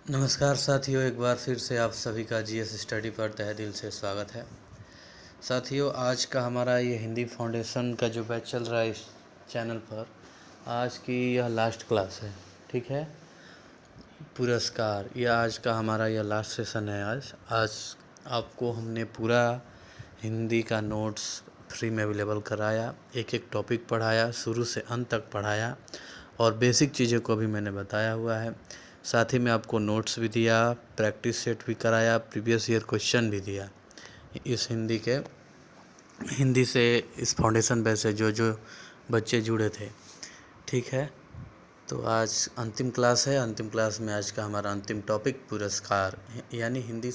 नमस्कार साथियों, एक बार फिर से आप सभी का जीएस स्टडी पर तहे दिल से स्वागत है। साथियों, आज का हमारा ये हिंदी फाउंडेशन का जो बैच चल रहा है इस चैनल पर, आज की यह लास्ट क्लास है। ठीक है, पुरस्कार, यह आज का हमारा यह लास्ट सेशन है। आज आपको हमने पूरा हिंदी का नोट्स फ्री में अवेलेबल कराया, एक एक टॉपिक पढ़ाया, शुरू से अंत तक पढ़ाया और बेसिक चीज़ों को भी मैंने बताया हुआ है। साथ ही में आपको नोट्स भी दिया, प्रैक्टिस सेट भी कराया, प्रीवियस ईयर क्वेश्चन भी दिया इस हिंदी से इस फाउंडेशन बैच से जो बच्चे जुड़े थे। ठीक है, तो आज अंतिम क्लास है। अंतिम क्लास में आज का हमारा अंतिम टॉपिक पुरस्कार, यानी हिंदी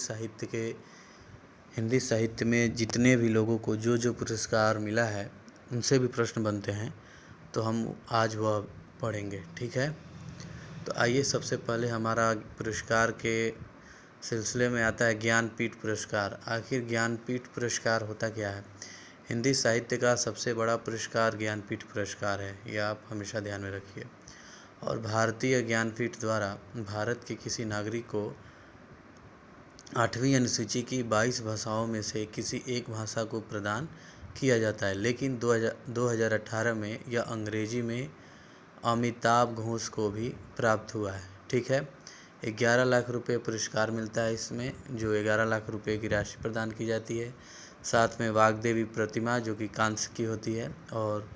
साहित्य में जितने भी लोगों को जो पुरस्कार मिला है उनसे भी प्रश्न बनते हैं, तो हम आज वह पढ़ेंगे। ठीक है, तो आइए, सबसे पहले हमारा पुरस्कार के सिलसिले में आता है ज्ञानपीठ पुरस्कार। आखिर ज्ञानपीठ पुरस्कार होता क्या है? हिंदी साहित्य का सबसे बड़ा पुरस्कार ज्ञानपीठ पुरस्कार है, यह आप हमेशा ध्यान में रखिए। और भारतीय ज्ञानपीठ द्वारा भारत के किसी नागरिक को 8वीं अनुसूची की 22 भाषाओं में से किसी एक भाषा को प्रदान किया जाता है, लेकिन 2018 में यह अंग्रेजी में अमिताभ घोष को भी प्राप्त हुआ है। ठीक है, 11 लाख रुपए पुरस्कार मिलता है इसमें, जो 11 लाख रुपए की राशि प्रदान की जाती है। साथ में वाग्देवी प्रतिमा जो कि कांस्य की होती है और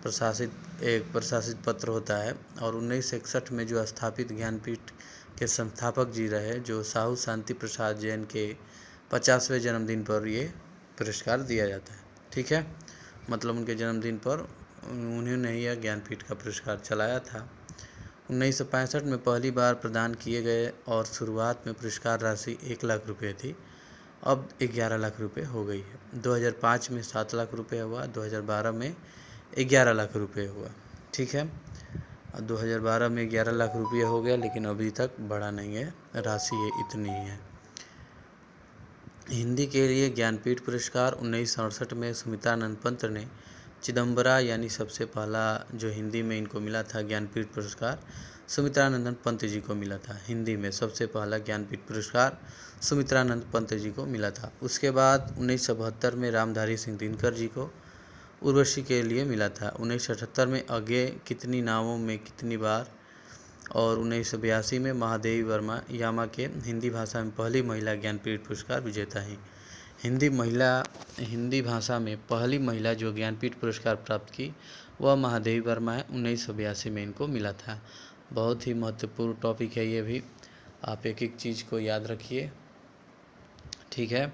एक प्रशासित पत्र होता है। और 1961 में जो स्थापित ज्ञानपीठ के संस्थापक जी रहे, जो साहू शांति प्रसाद जैन के 50वें जन्मदिन पर ये पुरस्कार दिया जाता है। ठीक है, मतलब उनके जन्मदिन पर उन्होंने यह ज्ञानपीठ का पुरस्कार चलाया था। 1965 में पहली बार प्रदान किए गए और शुरुआत में पुरस्कार राशि 1 लाख रुपये थी, अब 11 लाख रुपये हो गई है। 2005 में 7 लाख रुपये हुआ, 2012 में 11 लाख रुपये हुआ। ठीक है, 2012 में 11 लाख रुपये हो गया, लेकिन अभी तक बढ़ा नहीं है, राशि ये इतनी ही है। हिंदी के लिए ज्ञानपीठ पुरस्कार 1968 में सुमित्रानंद पंत ने चिदम्बरा, यानी सबसे पहला जो हिंदी में इनको मिला था ज्ञानपीठ पुरस्कार, सुमित्रानंद पंत जी को मिला था। हिंदी में सबसे पहला ज्ञानपीठ पुरस्कार सुमित्रानंद पंत जी को मिला था। उसके बाद 1972 में रामधारी सिंह दिनकर जी को उर्वशी के लिए मिला था। 1978 में आगे कितनी नावों में कितनी बार, और 1982 में महादेवी वर्मा यामा के हिंदी भाषा में पहली महिला ज्ञानपीठ पुरस्कार विजेता हैं। हिंदी भाषा में पहली महिला जो ज्ञानपीठ पुरस्कार प्राप्त की वह महादेवी वर्मा है। 1982 में इनको मिला था। बहुत ही महत्वपूर्ण टॉपिक है ये भी, आप एक एक चीज़ को याद रखिए। ठीक है,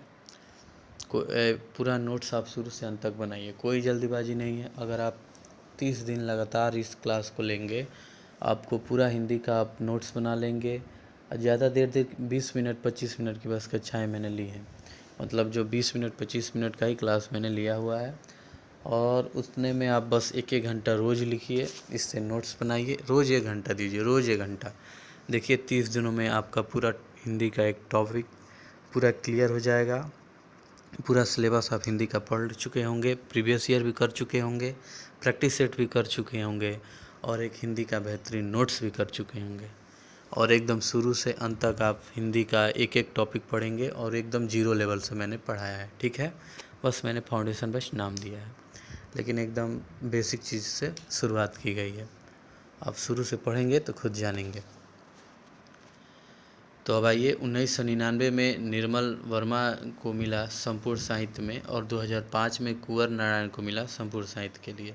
पूरा नोट्स आप शुरू से अंत तक बनाइए, कोई जल्दीबाजी नहीं है। अगर आप 30 दिन लगातार इस क्लास को लेंगे, आपको पूरा हिंदी का आप नोट्स बना लेंगे। ज़्यादा देर 20 मिनट 25 मिनट की बस कक्षाएँ मैंने ली हैं, मतलब जो 20 मिनट 25 मिनट का ही क्लास मैंने लिया हुआ है, और उतने में आप बस 1-1 घंटा रोज़ लिखिए, इससे नोट्स बनाइए। रोज़ 1 घंटा दीजिए, रोज़ 1 घंटा। देखिए 30 दिनों में आपका पूरा हिंदी का एक टॉपिक पूरा क्लियर हो जाएगा। पूरा सिलेबस आप हिंदी का पढ़ चुके होंगे, प्रीवियस ईयर भी कर चुके होंगे, प्रैक्टिस सेट भी कर चुके होंगे, और एक हिंदी का बेहतरीन नोट्स भी कर चुके होंगे। और एकदम शुरू से अंत तक आप हिंदी का एक एक टॉपिक पढ़ेंगे, और एकदम जीरो लेवल से मैंने पढ़ाया है। ठीक है, बस मैंने फाउंडेशन बैच नाम दिया है, लेकिन एकदम बेसिक चीज़ से शुरुआत की गई है। आप शुरू से पढ़ेंगे तो खुद जानेंगे। तो अब आइए, 1999 में निर्मल वर्मा को मिला संपूर्ण साहित्य में, और 2005 में कुंवर नारायण को मिला संपूर्ण साहित्य के लिए।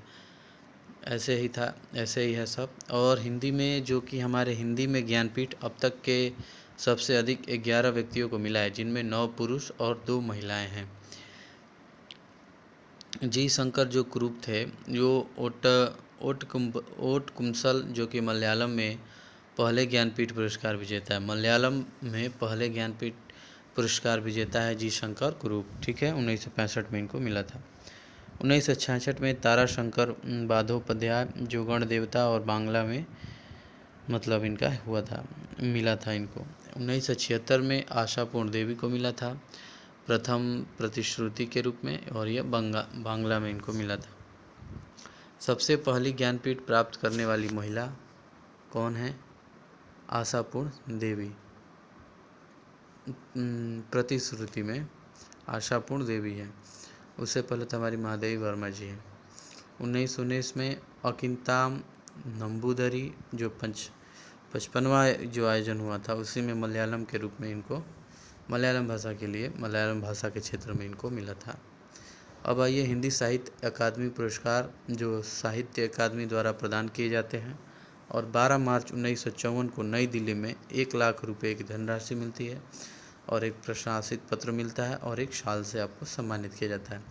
ऐसे ही था, ऐसे ही है सब। और हिंदी में जो कि हमारे हिंदी में ज्ञानपीठ अब तक के सबसे अधिक 11 व्यक्तियों को मिला है, जिनमें 9 पुरुष और 2 महिलाएं हैं। जी शंकर जो कुरूप थे, जो ओट कुमसल जो कि मलयालम में पहले ज्ञानपीठ पुरस्कार विजेता है। मलयालम में पहले ज्ञानपीठ पुरस्कार विजेता है जी शंकर कुरूप। ठीक है, 1965 में इनको मिला था। 1966 में ताराशंकर बंदोपाध्याय जो गण देवता और बांग्ला में मतलब इनका हुआ था, मिला था इनको। 1976 में आशापूर्ण देवी को मिला था प्रथम प्रतिश्रुति के रूप में, और यह बांग्ला में इनको मिला था। सबसे पहली ज्ञानपीठ प्राप्त करने वाली महिला कौन है? आशापूर्ण देवी। प्रतिश्रुति में आशापूर्ण देवी है। उससे पहले तो हमारी महादेवी वर्मा जी हैं। 1919 में अकिंताम नंबूदरी जो 55वां जो आयोजन हुआ था, उसी में मलयालम के रूप में इनको मलयालम भाषा के लिए मलयालम भाषा के क्षेत्र में इनको मिला था। अब आइए हिंदी साहित्य अकादमी पुरस्कार जो साहित्य अकादमी द्वारा प्रदान किए जाते हैं, और 12 मार्च 1954 को नई दिल्ली में 1 लाख रुपए की धनराशि मिलती है और एक प्रशासित पत्र मिलता है और एक शाल से आपको सम्मानित किया जाता है।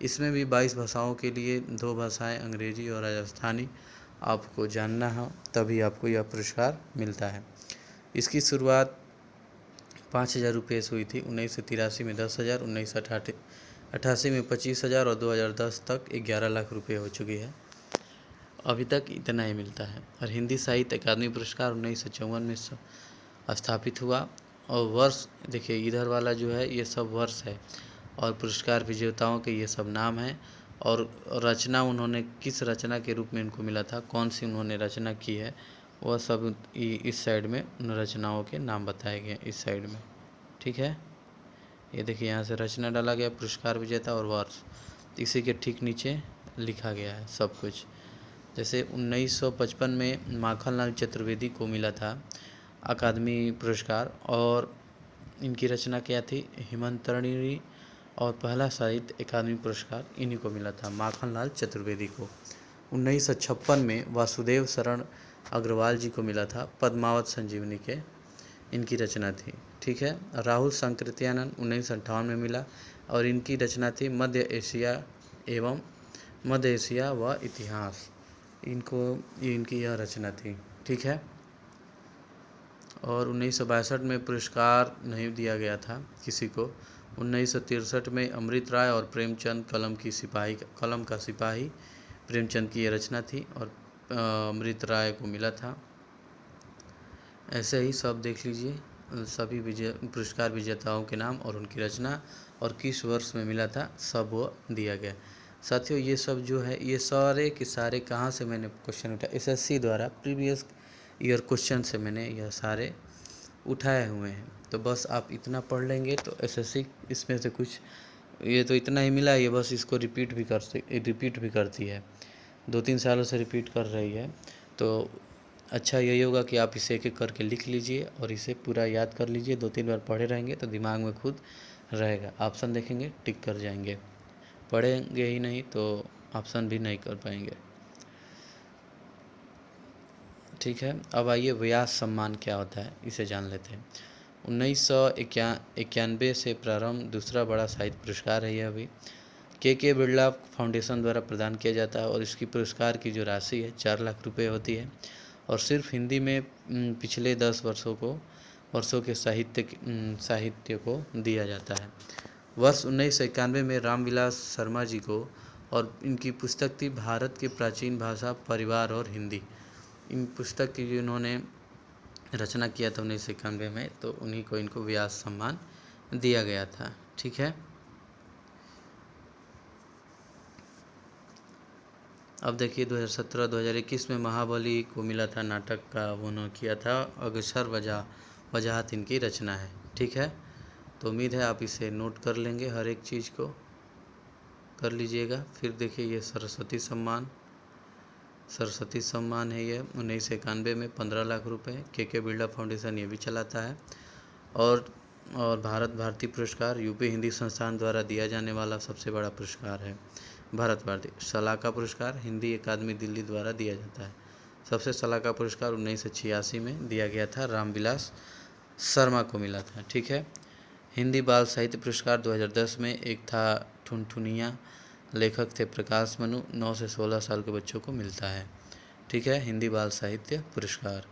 इसमें भी 22 भाषाओं के लिए 2 भाषाएं अंग्रेजी और राजस्थानी आपको जानना है, तभी आपको यह पुरस्कार मिलता है। इसकी शुरुआत 5,000 रुपये से हुई थी। 1983 में 10,000, 1988 में 25,000 और 2010 तक 11 लाख रुपये हो चुकी है। अभी तक इतना ही मिलता है। और हिंदी साहित्य अकादमी पुरस्कार 1954 में स्थापित हुआ। और वर्ष देखिए, इधर वाला जो है ये सब वर्ष है, और पुरस्कार विजेताओं के ये सब नाम हैं, और रचना उन्होंने किस रचना के रूप में इनको मिला था, कौन सी उन्होंने रचना की है, वह सब इस साइड में उन रचनाओं के नाम बताए गए इस साइड में। ठीक है, ये देखिए यहाँ से रचना डाला गया, पुरस्कार विजेता और वर्ष, इसी के ठीक नीचे लिखा गया है सब कुछ। जैसे 1955 में माखनलाल चतुर्वेदी को मिला था अकादमी पुरस्कार, और इनकी रचना क्या थी, हिमंतरणी, और पहला साहित्य अकादमी पुरस्कार इन्हीं को मिला था, माखनलाल चतुर्वेदी को। 1956 में वासुदेव शरण अग्रवाल जी को मिला था, पद्मावत संजीवनी के इनकी रचना थी। ठीक है, राहुल संकृत्यानंद 1958 में मिला, और इनकी रचना थी मध्य एशिया व इतिहास, इनकी यह रचना थी। ठीक है, और 1962 में पुरस्कार नहीं दिया गया था किसी को। 1963 में अमृत राय और प्रेमचंद कलम का सिपाही प्रेमचंद की ये रचना थी, और अमृत राय को मिला था। ऐसे ही सब देख लीजिए, सभी पुरस्कार विजेताओं के नाम और उनकी रचना और किस वर्ष में मिला था, सब वो दिया गया। साथियों, ये सब जो है, ये सारे के सारे कहाँ से मैंने क्वेश्चन उठाए, SSC द्वारा प्रीवियस ईयर क्वेश्चन से मैंने यह सारे उठाए हुए हैं। तो बस आप इतना पढ़ लेंगे तो SSC इसमें से कुछ, ये तो इतना ही मिला, ये बस इसको रिपीट भी करती है, 2-3 सालों से रिपीट कर रही है। तो अच्छा यही होगा कि आप इसे एक एक करके लिख लीजिए और इसे पूरा याद कर लीजिए। 2-3 बार पढ़े रहेंगे तो दिमाग में खुद रहेगा, ऑप्शन देखेंगे टिक कर जाएंगे। पढ़ेंगे ही नहीं तो ऑप्शन भी नहीं कर पाएंगे। ठीक है, अब आइए व्यास सम्मान क्या होता है, इसे जान लेते हैं। 1991 से प्रारंभ दूसरा बड़ा साहित्य पुरस्कार है यह अभी। के बिरला फाउंडेशन द्वारा प्रदान किया जाता है, और इसकी पुरस्कार की जो राशि है 4 लाख रुपए होती है, और सिर्फ हिंदी में पिछले 10 वर्षों के साहित्य को दिया जाता है। वर्ष 1991 में रामविलास शर्मा जी को, और इनकी पुस्तक थी भारत की प्राचीन भाषा, परिवार और हिंदी। इन पुस्तक की जो इन्होंने रचना किया था 1991 में, तो उन्हीं को इनको व्यास सम्मान दिया गया था। ठीक है, अब देखिए 2017-2021 में महाबली को मिला था नाटक का, वो उन्होंने किया था, अगसर वजाहत इनकी रचना है। ठीक है, तो उम्मीद है आप इसे नोट कर लेंगे, हर एक चीज़ को कर लीजिएगा। फिर देखिए ये सरस्वती सम्मान है, ये 1991 में 15 लाख रुपए के बिरला फाउंडेशन ये भी चलाता है। और भारत भारती पुरस्कार यूपी हिंदी संस्थान द्वारा दिया जाने वाला सबसे बड़ा पुरस्कार है भारत भारती। सलाका पुरस्कार हिंदी अकादमी दिल्ली द्वारा दिया जाता है। सबसे सलाका पुरस्कार 1986 में दिया गया था, रामविलास शर्मा को मिला था। ठीक है, हिंदी बाल साहित्य पुरस्कार 2010 में एक था ठुनठुनिया, लेखक थे प्रकाश मनु, 9 से 16 साल के बच्चों को मिलता है। ठीक है, हिंदी बाल साहित्य पुरस्कार।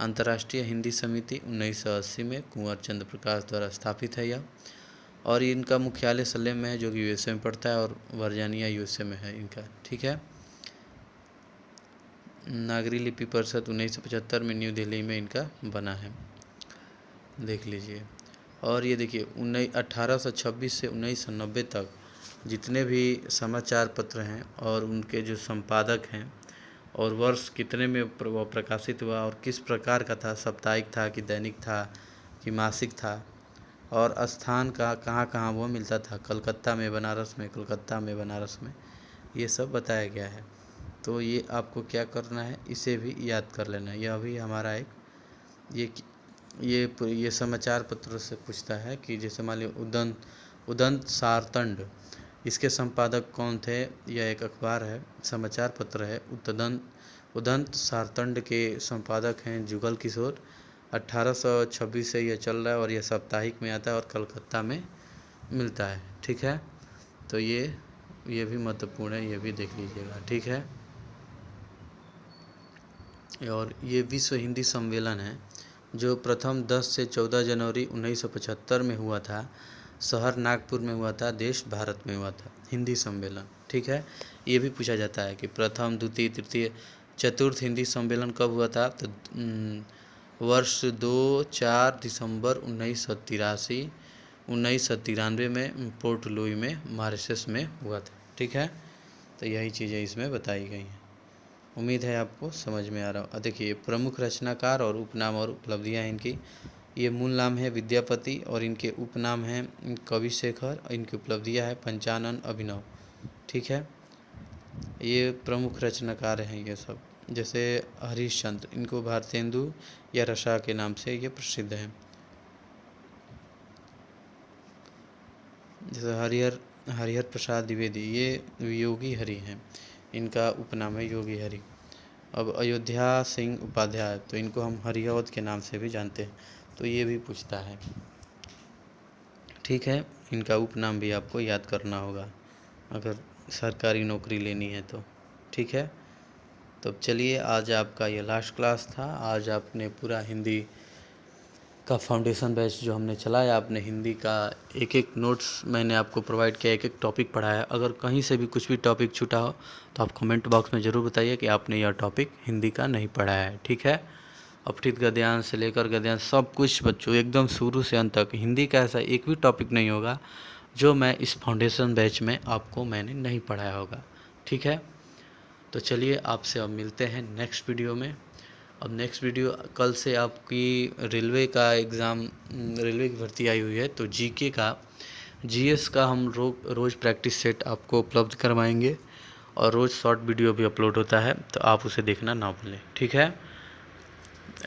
अंतर्राष्ट्रीय हिंदी समिति 1980 में कुंवर चंद्र प्रकाश द्वारा स्थापित है यह, और इनका मुख्यालय सलेम में है, जो कि USA में पड़ता है, और वर्जीनिया USA में है इनका। ठीक है, नागरी लिपि परिषद 1975 में न्यू दिल्ली में इनका बना है, देख लीजिए। और ये देखिए 1826 से 1990 तक जितने भी समाचार पत्र हैं और उनके जो संपादक हैं, और वर्ष कितने में वह प्रकाशित हुआ और किस प्रकार का था, साप्ताहिक था कि दैनिक था कि मासिक था, और स्थान का कहाँ कहाँ वो मिलता था, कलकत्ता में, बनारस में, कलकत्ता में, बनारस में, ये सब बताया गया है। तो ये आपको क्या करना है, इसे भी याद कर लेना है। यह भी हमारा एक ये समाचार पत्र से पूछता है कि जैसे मान लीजिए उदंत सारतंड, इसके संपादक कौन थे। यह एक अखबार है, समाचार पत्र है। उदंत सारतंड के संपादक हैं जुगल किशोर। 1826 से यह चल रहा है और यह साप्ताहिक में आता है और कलकत्ता में मिलता है। ठीक है, तो ये भी महत्वपूर्ण है, ये भी देख लीजिएगा। ठीक है, और ये विश्व हिंदी सम्मेलन है जो प्रथम 10 से 14 जनवरी 1975 में हुआ था। शहर नागपुर में हुआ था, देश भारत में हुआ था हिंदी सम्मेलन। ठीक है, ये भी पूछा जाता है कि प्रथम, द्वितीय, तृतीय, चतुर्थ हिंदी सम्मेलन कब हुआ था। तो वर्ष 2-4 दिसंबर 1993 में पोर्ट लुई में मॉरिशस में हुआ था। ठीक है, तो यही चीज़ें इसमें बताई गई हैं। उम्मीद है आपको समझ में आ रहा। देखिए, प्रमुख रचनाकार और उपनाम और उपलब्धियां हैं इनकी। ये मूल नाम है विद्यापति और इनके उपनाम हैं कविशेखर। इनकी उपलब्धियां है पंचानन, अभिनव। ठीक है, ये प्रमुख रचनाकार हैं ये सब। जैसे हरिश्चंद्र, इनको भारतेंदु या रसा के नाम से ये प्रसिद्ध हैं। जैसे हरिहर प्रसाद द्विवेदी, ये योगी हरि हैं, इनका उपनाम है योगी हरि। अब अयोध्या सिंह उपाध्याय, तो इनको हम हरिहवत के नाम से भी जानते हैं, तो ये भी पूछता है। ठीक है, इनका उपनाम भी आपको याद करना होगा अगर सरकारी नौकरी लेनी है तो। ठीक है, तो चलिए, आज आपका ये लास्ट क्लास था। आज आपने पूरा हिंदी का फाउंडेशन बैच जो हमने चलाया, आपने हिंदी का एक एक नोट्स मैंने आपको प्रोवाइड किया, एक एक टॉपिक पढ़ाया। अगर कहीं से भी कुछ भी टॉपिक छूटा हो तो आप कमेंट बॉक्स में ज़रूर बताइए कि आपने यह टॉपिक हिंदी का नहीं पढ़ा है। ठीक है, अपठित गद्यांश से लेकर गद्यांश सब कुछ बच्चों एकदम शुरू से अंत तक हिंदी का ऐसा एक भी टॉपिक नहीं होगा जो मैं इस फाउंडेशन बैच में आपको मैंने नहीं पढ़ाया होगा। ठीक है, तो चलिए, आपसे अब मिलते हैं नेक्स्ट वीडियो में। अब नेक्स्ट वीडियो कल से आपकी रेलवे का एग्ज़ाम, रेलवे की भर्ती आई हुई है, तो जीके का, जीएस का हम रोज़ प्रैक्टिस सेट आपको उपलब्ध करवाएंगे और रोज़ शॉर्ट वीडियो भी अपलोड होता है, तो आप उसे देखना ना भूलें। ठीक है,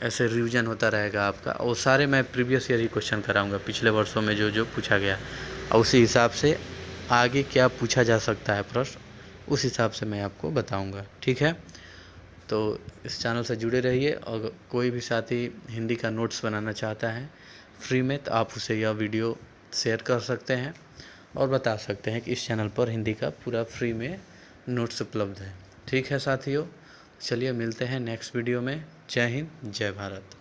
ऐसे रिवीजन होता रहेगा आपका, और सारे मैं प्रीवियस ईयर ही क्वेश्चन कराऊंगा, पिछले वर्षों में जो पूछा गया, और उसी हिसाब से आगे क्या पूछा जा सकता है प्रश्न, उस हिसाब से मैं आपको बताऊंगा। ठीक है, तो इस चैनल से जुड़े रहिए। और कोई भी साथी हिंदी का नोट्स बनाना चाहता है फ्री में, तो आप उसे यह वीडियो शेयर कर सकते हैं और बता सकते हैं कि इस चैनल पर हिंदी का पूरा फ्री में नोट्स उपलब्ध है। ठीक है साथियों, चलिए मिलते हैं नेक्स्ट वीडियो में। जय हिंद, जय भारत।